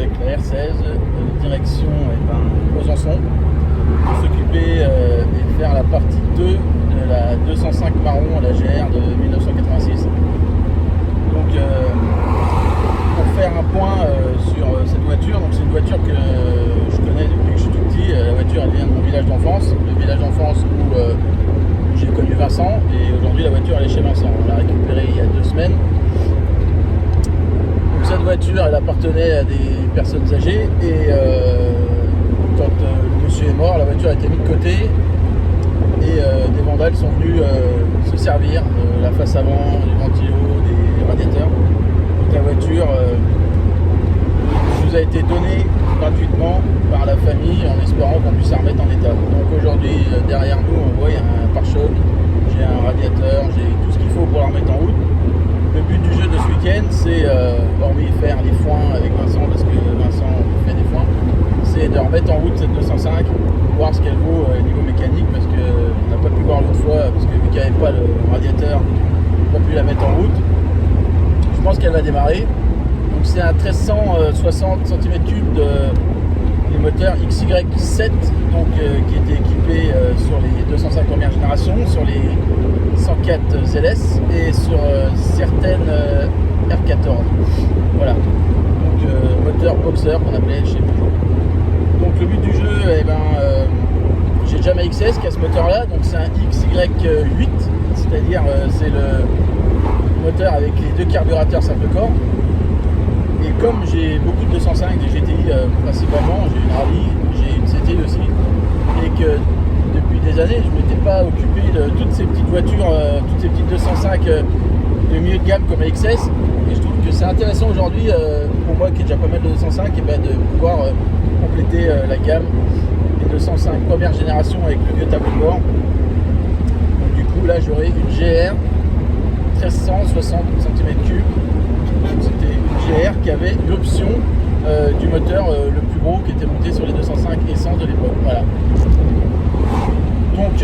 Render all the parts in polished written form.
avec la R16, direction Besançon, pour s'occuper et faire la partie 2 de la 205 marron à la GR de 1986. Donc pour faire un point sur cette voiture, donc c'est une voiture que je connais depuis que je suis tout petit. La voiture elle vient de mon village d'enfance, le village d'enfance où j'ai connu Vincent, et aujourd'hui la voiture elle est chez Vincent. On l'a récupérée il y a 2 semaines. Donc cette voiture elle appartenait à des personnes âgées, et quand le monsieur est mort, la voiture a été mise de côté et des vandales sont venus se servir de la face avant, du ventilo, des radiateurs. Donc la voiture nous a été donnée gratuitement par la famille en espérant qu'on puisse la remettre en état. Donc aujourd'hui derrière nous on voit il y a un pare-choc, j'ai un radiateur, j'ai tout ce qu'il faut pour la remettre en route. Le but du jeu de ce week-end c'est, hormis faire les foins avec Vincent, parce que Vincent fait des foins, c'est de remettre en route cette 205, voir ce qu'elle vaut niveau mécanique, parce qu'on n'a pas pu voir l'autre fois, parce que vu qu'il n'y avait pas le radiateur, on n'a pas pu la mettre en route. Je pense qu'elle va démarrer. Donc c'est un 1360 cm3 de moteur XY7, donc qui était équipé sur les 205 première génération, sur les 104 ZS et sur certaines R14. Voilà. Donc moteur boxer qu'on appelait chez Peugeot. Donc le but du jeu, j'ai déjà ma XS qui a ce moteur là, donc c'est un XY8, c'est-à-dire c'est le moteur avec les 2 carburateurs simple corps. Et comme j'ai beaucoup de 205, des GTI principalement, j'ai une Rallye, j'ai une CTI aussi, et que depuis des années je ne m'étais pas occupé de toutes ces petites voitures, toutes ces petites 205 de milieu de gamme comme la XS, et je trouve que c'est intéressant aujourd'hui pour moi qui ai déjà pas mal de 205 et de pouvoir compléter la gamme des 205 première génération avec le vieux tableau de bord. Donc du coup là j'aurai une GR 1360 cm3. C'était une GR qui avait l'option du moteur le plus gros qui était monté sur les 205 essence de l'époque. Voilà. Donc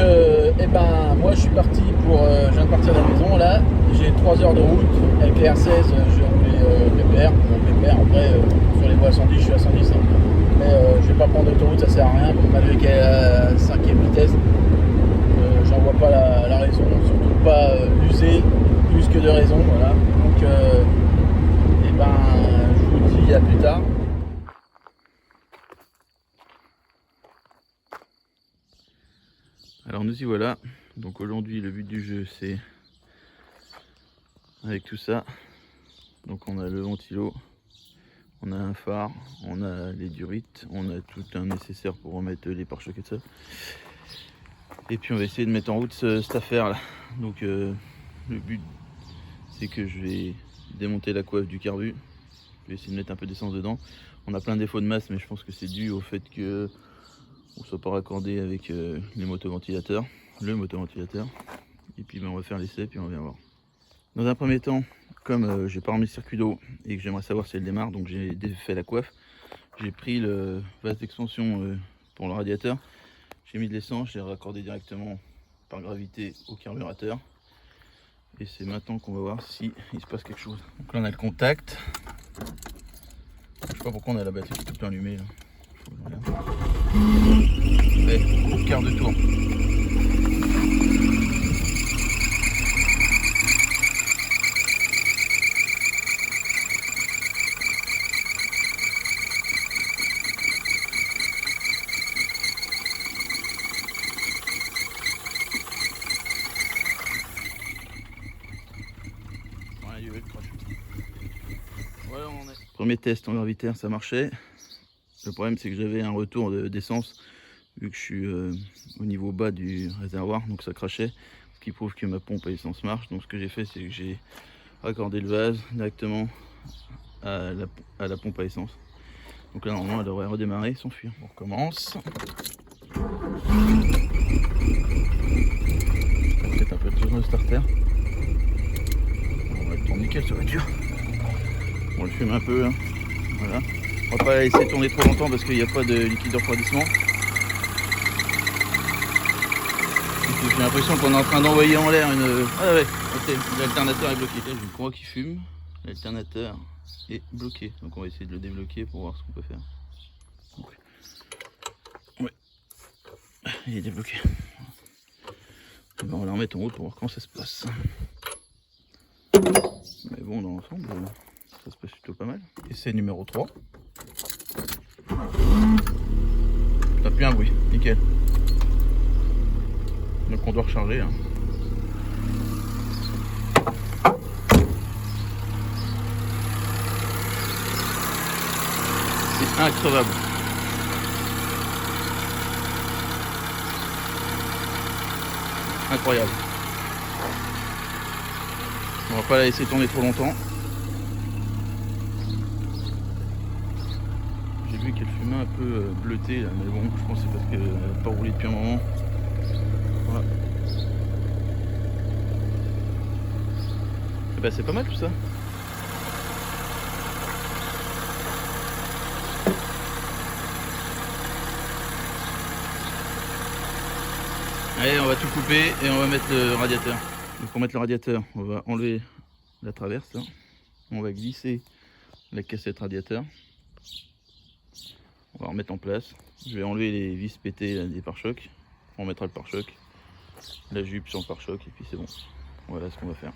moi je suis parti je viens de partir de la maison là, j'ai 3 heures de route avec les R16, je vais rouler pépère. Bon pépère après sur les voies à 110 je suis à 110 hein. Mais je vais pas prendre d'autoroute, ça sert à rien, malgré qu'elle est à 5e vitesse. J'en vois pas la raison, surtout pas l'user plus que de raison, voilà. Donc je vous dis à plus tard. Alors nous y voilà. Donc aujourd'hui le but du jeu c'est avec tout ça. Donc on a le ventilo, on a un phare, on a les durites, on a tout un nécessaire pour remettre les pare-chocs et tout ça. Et puis on va essayer de mettre en route cette affaire là. Donc le but c'est que je vais démonter la coiffe du carbu. Je vais essayer de mettre un peu d'essence dedans. On a plein de défauts de masse, mais je pense que c'est dû au fait que on soit pas raccordé avec les motoventilateurs, le motoventilateur. Et puis on va faire l'essai, puis on va voir. Dans un premier temps, comme j'ai pas remis le circuit d'eau et que j'aimerais savoir si elle démarre, donc j'ai défait la coiffe. J'ai pris le vase d'expansion pour le radiateur. J'ai mis de l'essence, j'ai raccordé directement par gravité au carburateur. Et c'est maintenant qu'on va voir si il se passe quelque chose. Donc là on a le contact. Je sais pas pourquoi on a la batterie tout le temps allumée là. Fait quart de tour. Voilà, on est. Premier test en gravitaire, ça marchait. Le problème c'est que j'avais un retour d'essence vu que je suis au niveau bas du réservoir, donc ça crachait, ce qui prouve que ma pompe à essence marche. Donc ce que j'ai fait c'est que j'ai raccordé le vase directement à la pompe à essence. Donc là normalement elle devrait redémarrer sans fuir. On recommence. Peut-être un peu de tourne starter. On va être nickel cette voiture. On le fume un peu, hein. Voilà. On va pas la laisser tourner trop longtemps parce qu'il n'y a pas de liquide de refroidissement. J'ai l'impression qu'on est en train d'envoyer en l'air une... Ah ouais, ok, l'alternateur est bloqué. Là j'ai une courroie qui fume, l'alternateur est bloqué. Donc on va essayer de le débloquer pour voir ce qu'on peut faire. Donc, ouais, il est débloqué. Et ben on va la remettre en route pour voir comment ça se passe. Mais bon, dans l'ensemble, ça se passe plutôt pas mal. Essai numéro 3. T'as plus un bruit, nickel. Donc on doit recharger. Hein. C'est increvable. Incroyable. On va pas la laisser tourner trop longtemps. J'ai vu qu'elle fumait un peu bleutée là, mais bon, je pense que c'est parce qu'elle n'a pas roulé depuis un moment. Voilà. Et bah c'est pas mal tout ça. Allez, on va tout couper et on va mettre le radiateur. Donc pour mettre le radiateur, on va enlever la traverse. Là. On va glisser la cassette radiateur. On va remettre en place. Je vais enlever les vis pétées là, des pare-chocs. On mettra le pare-choc, la jupe sur le pare-choc et puis c'est bon. Voilà ce qu'on va faire.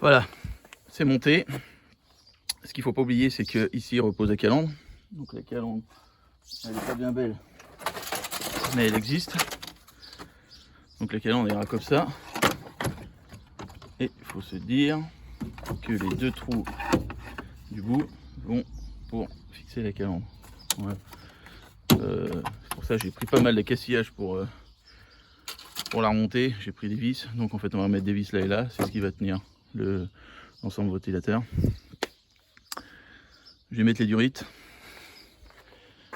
Voilà, c'est monté. Ce qu'il ne faut pas oublier, c'est que ici repose la calandre. Donc la calandre, elle n'est pas bien belle, mais elle existe. Donc la calandre ira comme ça. Et il faut se dire que les 2 trous du bout vont pour fixer la calandre. Voilà. Pour ça j'ai pris pas mal de cassillage pour la remonter. J'ai pris des vis, donc en fait on va mettre des vis là et là, c'est ce qui va tenir l'ensemble ventilateur. Je vais mettre les durites,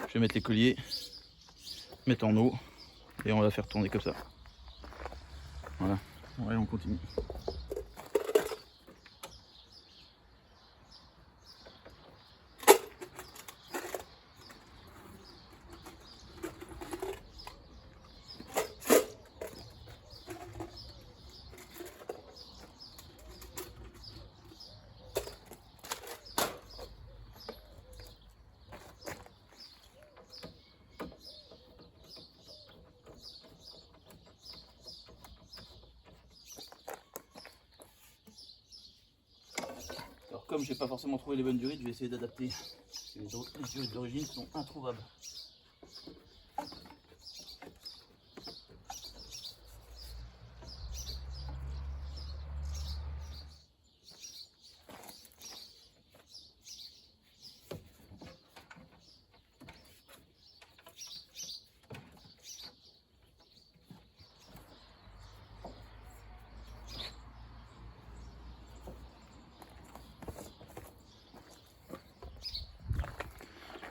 je vais mettre les colliers, mettre en eau et on va faire tourner comme ça. Voilà, ouais, on continue. Alors comme j'ai pas forcément trouvé les bonnes durites, je vais essayer d'adapter. Les durites d'origine sont introuvables.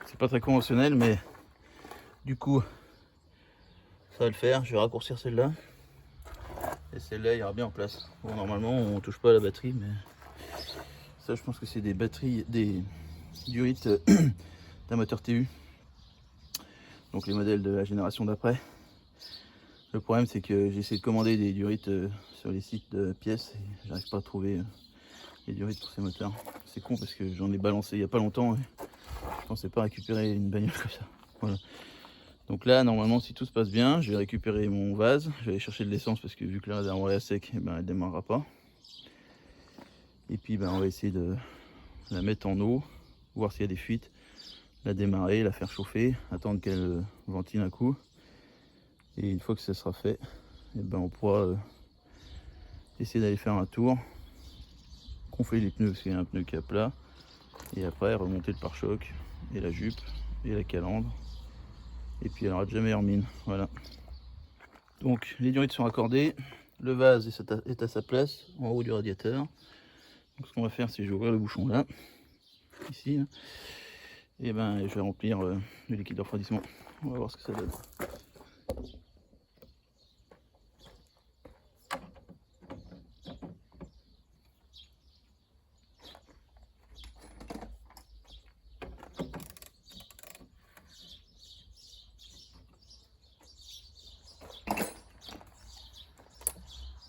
C'est pas très conventionnel, mais du coup ça va le faire. Je vais raccourcir celle-là et celle-là ira bien en place. Bon, normalement on touche pas à la batterie, mais ça je pense que c'est des batteries, des durites d'un moteur TU, donc les modèles de la génération d'après. Le problème c'est que j'ai essayé de commander des durites sur les sites de pièces et j'arrive pas à trouver les durites pour ces moteurs. C'est con parce que j'en ai balancé il y a pas longtemps et je pensais pas récupérer une bagnole comme ça. Voilà. Donc là normalement si tout se passe bien, je vais récupérer mon vase, je vais aller chercher de l'essence parce que vu que le réservoir est à sec, et ben, elle démarrera pas. Et puis ben, on va essayer de la mettre en eau, voir s'il y a des fuites, la démarrer, la faire chauffer, attendre qu'elle ventile un coup. Et une fois que ça sera fait, et ben, on pourra essayer d'aller faire un tour, gonfler les pneus parce qu'il y a un pneu qui est à plat, et après remonter le pare-choc et la jupe et la calandre. Et puis elle aura déjà meilleure mine. Voilà. Donc les durites sont raccordées, le vase est à sa place en haut du radiateur. Donc ce qu'on va faire, c'est que je vais ouvrir le bouchon là, ici, là. Et ben je vais remplir le liquide de refroidissement. On va voir ce que ça donne.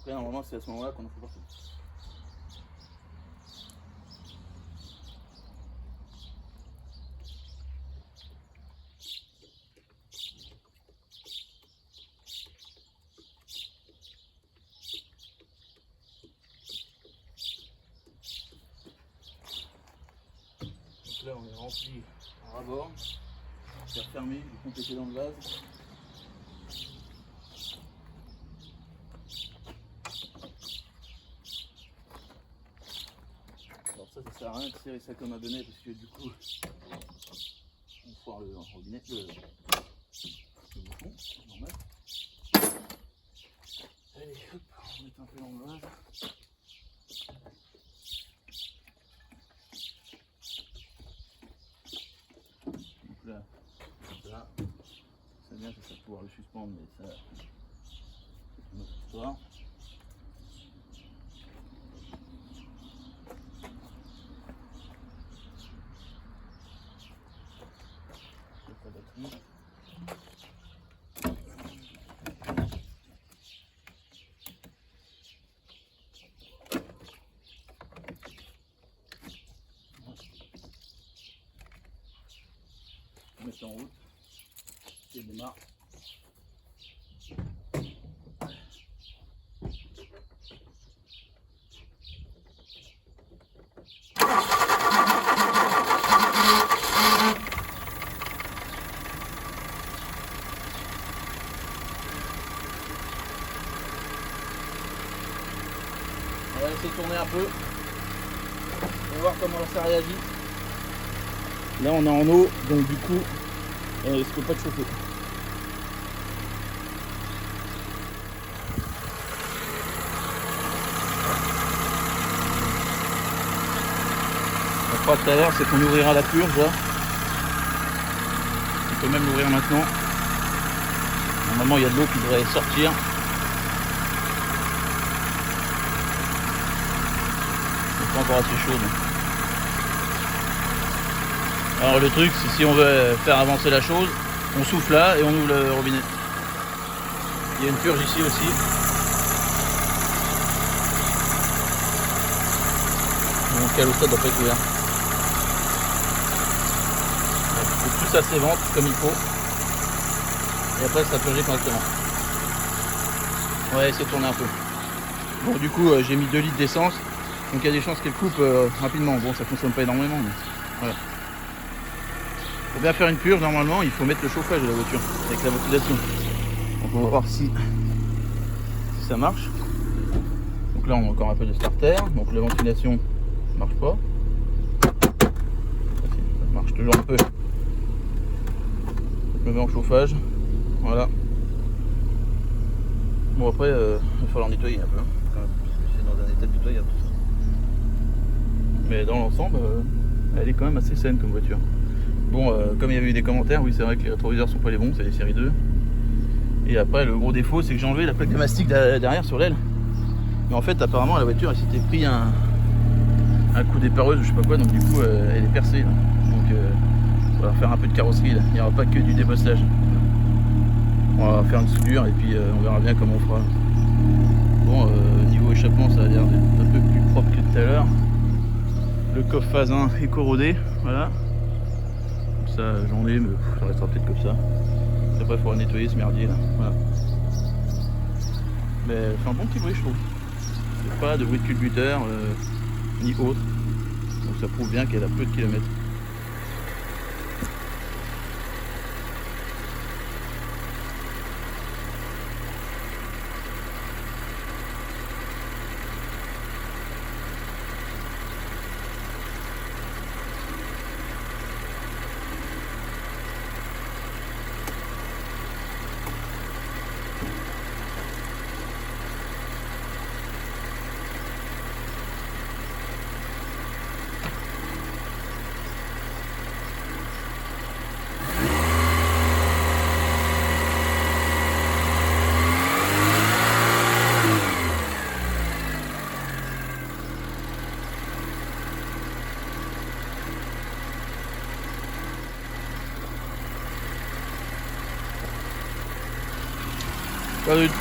Après normalement c'est à ce moment-là qu'on en fait partout. Donc là on est rempli à ras-bord. Je vais refermer, je vais compléter dans le vase. Alors ça sert à rien de serrer ça comme un bonnet parce que du coup on foire le robinet, le bouchon, normal. Allez hop, on met un peu dans le vase. Donc là, ça c'est bien, ça va pouvoir le suspendre, mais ça c'est une autre histoire. La batterie. On met ça en route et démarre. va laisser tourner un peu. On va voir comment ça réagit. Là on est en eau, donc du coup, elle risque pas de chauffer. Après tout à l'heure, c'est qu'on ouvrira la purge là. On peut même l'ouvrir maintenant. Normalement il y a de l'eau qui devrait sortir. C'est pas encore assez chaud. Alors le truc, c'est si on veut faire avancer la chose, on souffle là et on ouvre le robinet. Il y a une purge ici aussi. Donc le doit pas être ouvert. Donc, tout ça s'évente comme il faut. Et après ça purge correctement. On va essayer de tourner un peu. Bon du coup j'ai mis 2 litres d'essence. Donc il y a des chances qu'elle coupe rapidement. Bon ça fonctionne pas énormément mais voilà. Pour bien faire une purge, normalement, il faut mettre le chauffage de la voiture avec la ventilation. Donc on va voir si ça marche. Donc là, on a encore un peu de starter. Donc la ventilation ne marche pas. Ça marche toujours un peu. Je me mets en chauffage. Voilà. Bon après, il va falloir nettoyer un peu. C'est dans un état de nettoyage. Mais dans l'ensemble, elle est quand même assez saine comme voiture. Bon, comme il y avait eu des commentaires, oui c'est vrai que les rétroviseurs sont pas les bons, c'est les séries 2. Et après le gros défaut c'est que j'ai enlevé la plaque de mastic derrière sur l'aile. Mais en fait apparemment la voiture elle s'était pris un coup d'épareuse ou je sais pas quoi, donc du coup elle est percée. Là. Donc on va faire un peu de carrosserie là. Il n'y aura pas que du débosselage. On va faire une soudure et puis on verra bien comment on fera. Bon niveau échappement ça va dire un peu plus propre que tout à l'heure. Le coffre phase 1 est corrodé, voilà. J'en ai, mais ça restera peut-être comme ça. Après il faudra nettoyer ce merdier là. Voilà. Mais elle fait un bon petit bruit je trouve. Il n'y a pas de bruit de culbuteur ni autre. Donc ça prouve bien qu'elle a peu de kilomètres.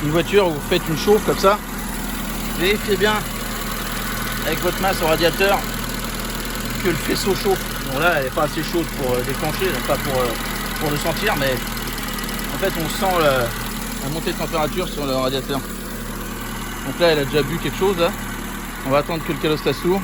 Une voiture où vous faites une chauffe comme ça, vérifiez bien avec votre main sur le radiateur que le faisceau chauffe. Bon là elle n'est pas assez chaude pour déclencher, pas pour le sentir, mais en fait on sent la montée de température sur le radiateur. Donc là elle a déjà bu quelque chose là. On va attendre que le calostat s'ouvre.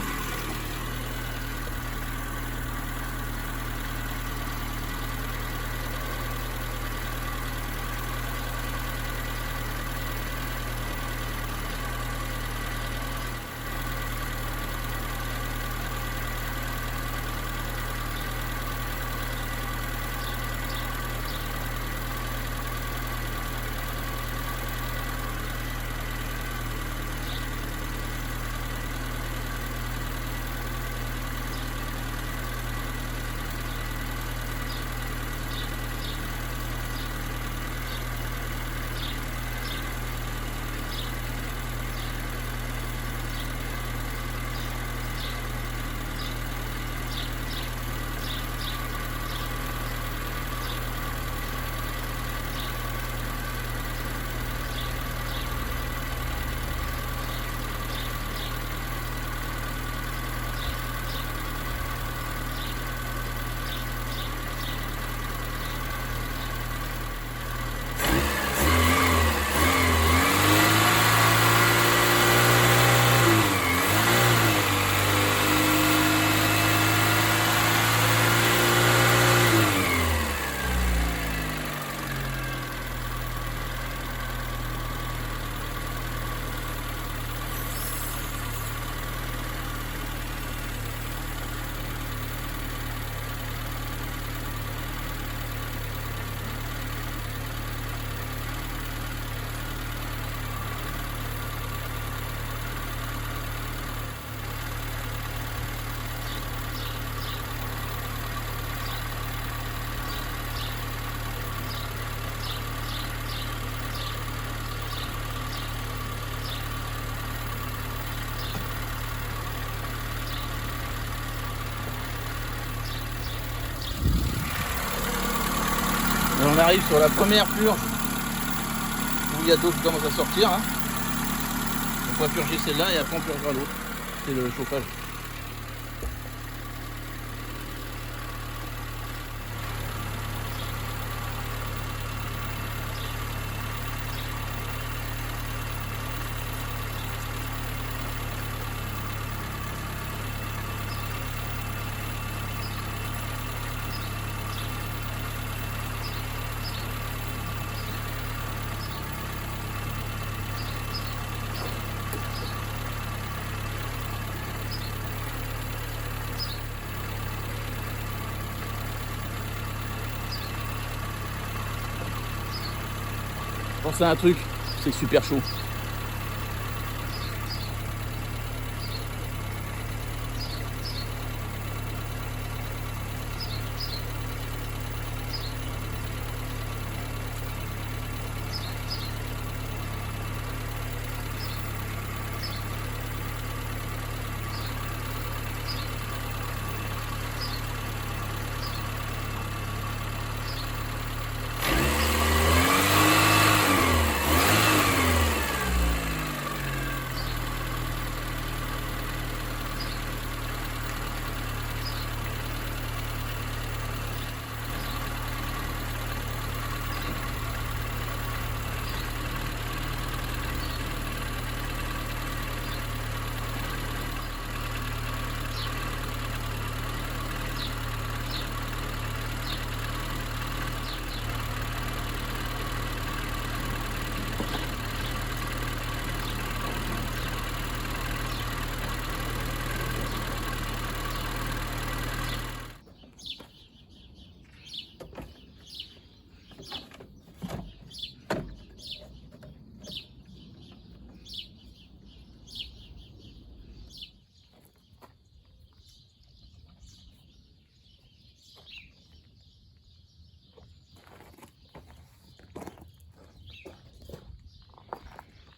arrive sur la première purge où il y a d'eau qui commence à sortir. Hein. On va purger celle-là et après on purgera l'autre. C'est le chauffage. Je pense à un truc, c'est super chaud.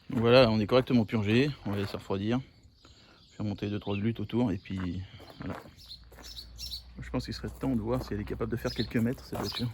Donc voilà, on est correctement purgé, on va laisser refroidir, faire monter 2-3 luttes autour et puis voilà. Je pense qu'il serait temps de voir si elle est capable de faire quelques mètres cette voiture.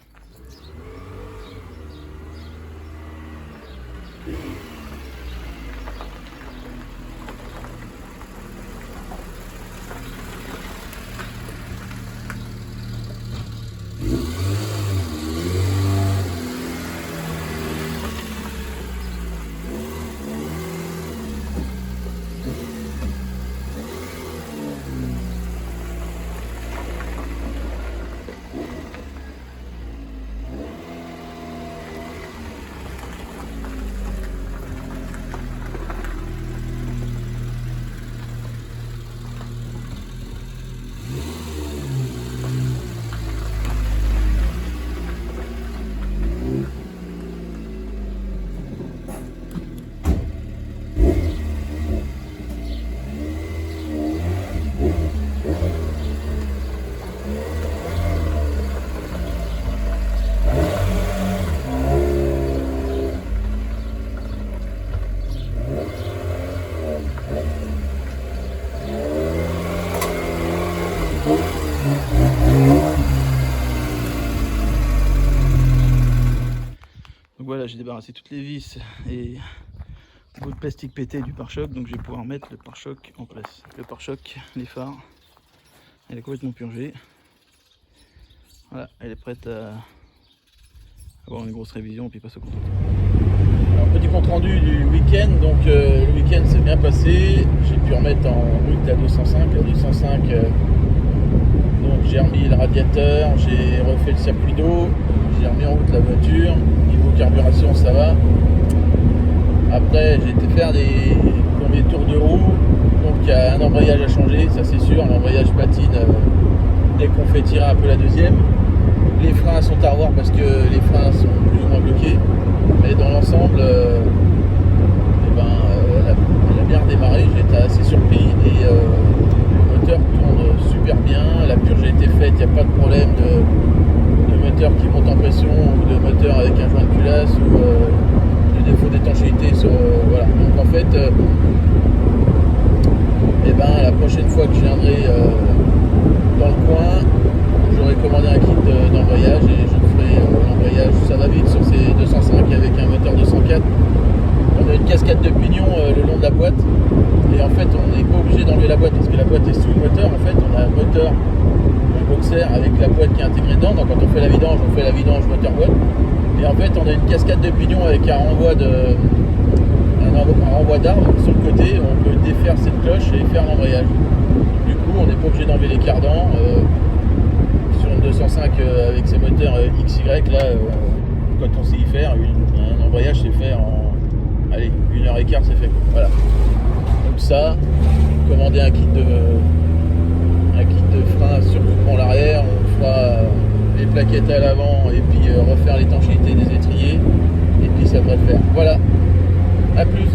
Donc voilà, j'ai débarrassé toutes les vis et le bout de plastique pété du pare-choc, donc je vais pouvoir mettre le pare-choc en place. Le pare-choc, les phares, elle est complètement purgée. Voilà, elle est prête à avoir une grosse révision et puis passer au compte. Alors petit compte rendu du week-end, donc le week-end s'est bien passé, j'ai pu remettre en route la 205, donc j'ai remis le radiateur, j'ai refait le circuit d'eau, j'ai remis en route la voiture, niveau carburation ça va. Après j'ai été faire des premiers tours de roue, donc il y a un embrayage à changer, ça c'est sûr, l'embrayage patine dès qu'on fait tirer un peu la deuxième. Les freins sont à revoir parce que les freins sont plus ou moins bloqués, mais dans l'ensemble elle a bien redémarré, j'étais assez surpris et le moteur tourne super bien, la purge a été faite, il n'y a pas de problème de moteur qui monte en pression ou de moteur avec un joint de culasse ou de défaut d'étanchéité sur voilà. Donc en fait la prochaine fois que je viendrai dans le coin, je j'aurai commandé un kit d'embrayage et je ferai l'embrayage. Ça va vite sur ces 205 avec un moteur 204. On a une cascade de pignon le long de la boîte. Et en fait, on n'est pas obligé d'enlever la boîte parce que la boîte est sous le moteur. En fait, on a un moteur, un boxer avec la boîte qui est intégrée dedans. Donc, quand on fait la vidange moteur-boîte. Et en fait, on a une cascade de pignon avec un renvoi d'arbre sur le côté. On peut défaire cette cloche et faire l'embrayage. Du coup, on n'est pas obligé d'enlever les cardans. Sur une 205 avec ses moteurs XY, là, quand on sait y faire, un embrayage c'est fait en 1h15, c'est fait. Voilà. Donc ça, commander un kit de frein sur le pont l'arrière, on fera les plaquettes à l'avant et puis refaire l'étanchéité des étriers et puis ça devrait le faire. Voilà. À plus.